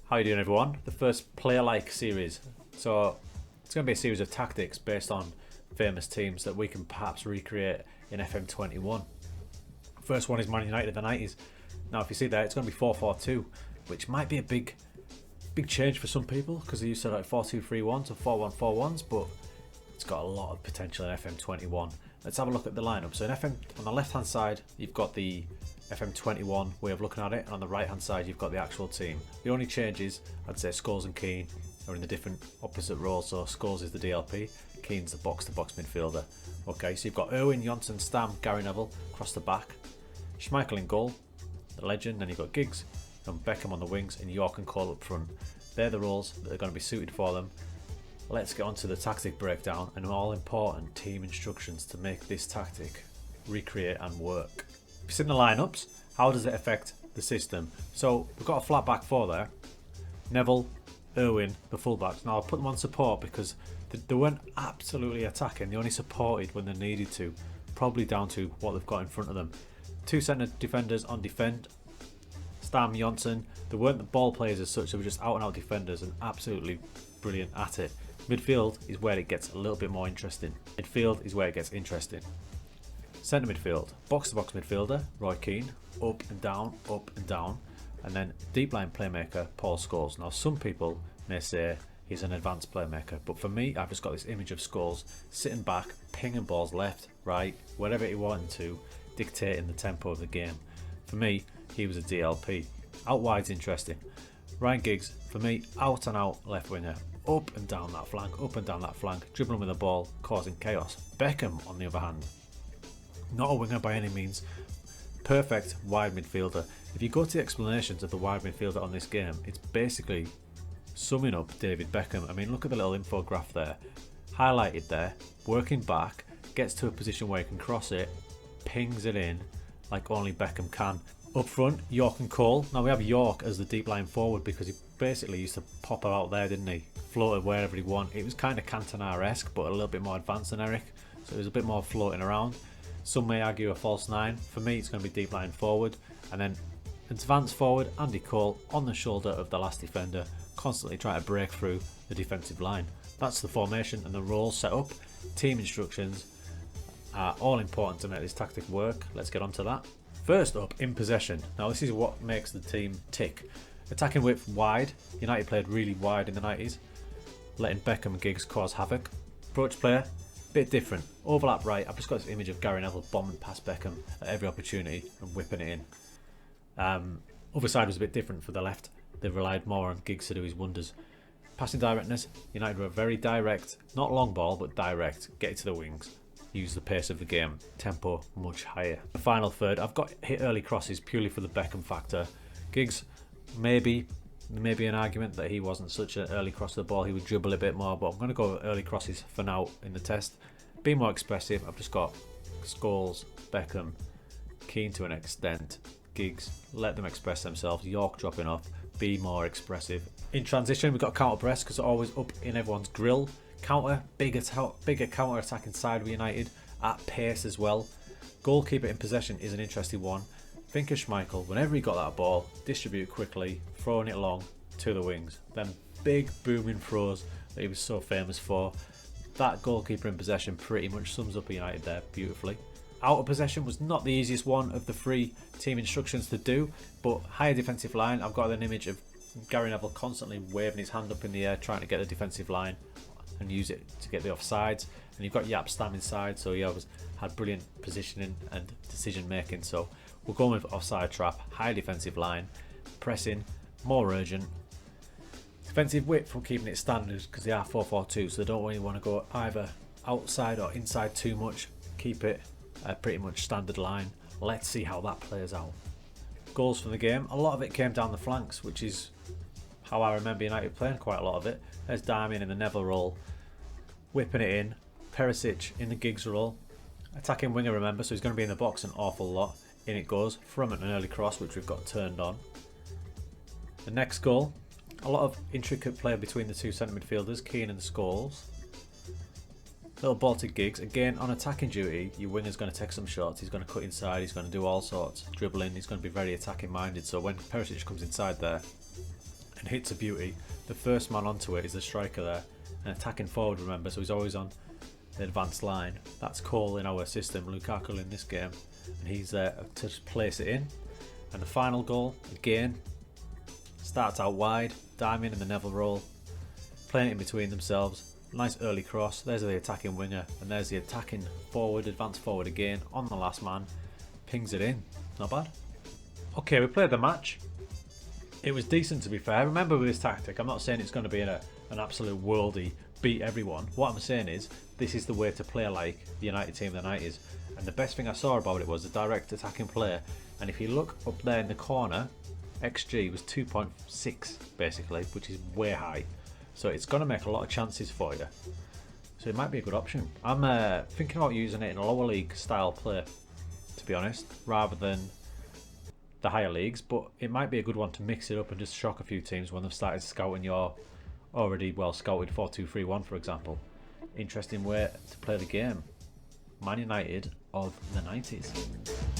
How you doing, everyone? The first player-like series. So it's going to be a series of tactics based on famous teams that we can perhaps recreate in FM21. First one is Man Utd of the 90s. Now, if you see there, it's going to be 4-4-2, which might be a big change for some people because they used to like 4-2-3-1s or 4-1-4-1s, but it's got a lot of potential in FM21. Let's have a look at the lineup. So in FM, on the left-hand side, you've got the FM21 way of looking at it, and on the right hand side you've got the actual team. The only changes, I'd say Scholes and Keane are in the different opposite roles. So Scholes is the DLP, Keane's the box-to-box midfielder. Okay, so you've got Irwin, Johnson, Stam, Gary Neville across the back, Schmeichel in goal, the legend, then you've got Giggs and Beckham on the wings, and York and Cole up front. They're the roles that are going to be suited for them. Let's get on to the tactic breakdown and all important team instructions to make this tactic recreate and work. If you've seen the lineups, how does it affect the system? So we've got a flat back four there. Neville, Irwin, the fullbacks. Now I'll put them on support because they weren't absolutely attacking. They only supported when they needed to, probably down to what they've got in front of them. Two centre defenders on defend. Stam, Johnson. They weren't the ball players as such. They were just out and out defenders and absolutely brilliant at it. Midfield is where it gets a little bit more interesting. Midfield is where it gets interesting. Centre midfield, box-to-box midfielder, Roy Keane, up and down, and then deep line playmaker, Paul Scholes. Now some people may say he's an advanced playmaker, but for me, I've just got this image of Scholes sitting back, pinging balls left, right, wherever he wanted to, dictating the tempo of the game. For me, he was a DLP. Out wide's interesting. Ryan Giggs, for me, out and out left winger, up and down that flank, dribbling with the ball, causing chaos. Beckham, on the other hand, not a winger by any means, perfect wide midfielder. If you go to the explanations of the wide midfielder on this game, it's basically summing up David Beckham. I mean, look at the little infograph there, highlighted there, working back, gets to a position where he can cross it, pings it in like only Beckham can. Up front, York and Cole. Now we have York as the deep line forward because he basically used to pop her out there, didn't he? Floated wherever he wanted. It was kind of Cantona-esque, but a little bit more advanced than Eric, so it was a bit more floating around. Some may argue a false nine. For me, it's going to be deep line forward, and then advanced forward, Andy Cole on the shoulder of the last defender, constantly trying to break through the defensive line. That's the formation and the role set up. Team instructions are all important to make this tactic work. Let's get on to that. First up, in possession. Now this is what makes the team tick. Attacking width wide. United played really wide in the 90s, letting Beckham and Giggs cause havoc. Approach player, bit different. Overlap right. I've just got this image of Gary Neville bombing past Beckham at every opportunity and whipping it in. Other side was a bit different for the left. They relied more on Giggs to do his wonders. Passing directness. United were very direct, not long ball, but direct. Get it to the wings. Use the pace of the game. Tempo much higher. The final third, I've got hit early crosses purely for the Beckham factor. Giggs, maybe an argument that he wasn't such an early cross to the ball. He would dribble a bit more, but I'm going to go with early crosses for now in the test. Be more expressive. I've just got Scholes, Beckham, Keane to an extent, Giggs, let them express themselves, York dropping off, be more expressive. In transition, we've got counter press because they're always up in everyone's grill. Counter, bigger counter attacking side with United at pace as well. Goalkeeper in possession is an interesting one. Think of Schmeichel, whenever he got that ball, distribute quickly, throwing it along to the wings. Them big booming throws that he was so famous for. That goalkeeper in possession pretty much sums up United there beautifully. Out of possession was not the easiest one of the three team instructions to do, but higher defensive line, I've got an image of Gary Neville constantly waving his hand up in the air trying to get the defensive line and use it to get the offsides. And you've got Yap Stam inside, so he always had brilliant positioning and decision making. So we're going with offside trap, high defensive line, pressing, more urgent. Defensive width from keeping it standard because they are 4-4-2, so they don't really want to go either outside or inside too much. Keep it a pretty much standard line. Let's see how that plays out. Goals from the game, a lot of it came down the flanks, which is how I remember United playing quite a lot of it. There's Darmian in the Neville role, whipping it in. Perisic in the Giggs role. Attacking winger, remember, so he's going to be in the box an awful lot. In it goes from an early cross, which we've got turned on. The next goal, a lot of intricate play between the two centre midfielders, Keane and Scholes. Little ball to Giggs. Again, on attacking duty, your winger's going to take some shots. He's going to cut inside. He's going to do all sorts. Dribbling. He's going to be very attacking minded. So when Perisic comes inside there, and hits a beauty. The first man onto it is the striker there, and attacking forward, remember, so he's always on the advanced line. That's Cole in our system, Lukaku in this game, and he's there to just place it in. And the final goal, again, starts out wide, Diamond in the Neville roll, playing it in between themselves. Nice early cross, there's the attacking winger, and there's the attacking forward, advanced forward again, on the last man, pings it in. Not bad. Okay, we played the match. It was decent, to be fair. Remember, with this tactic, I'm not saying it's going to be an absolute worldie, beat everyone. What I'm saying is, this is the way to play like the United team of the 90s. And the best thing I saw about it was the direct attacking play. And if you look up there in the corner, XG was 2.6 basically, which is way high. So it's going to make a lot of chances for you. So it might be a good option. I'm thinking about using it in a lower league style play, to be honest, rather than the higher leagues, but it might be a good one to mix it up and just shock a few teams when they've started scouting your already well scouted 4-2-3-1, for example. Interesting way to play the game. Man United of the 90s.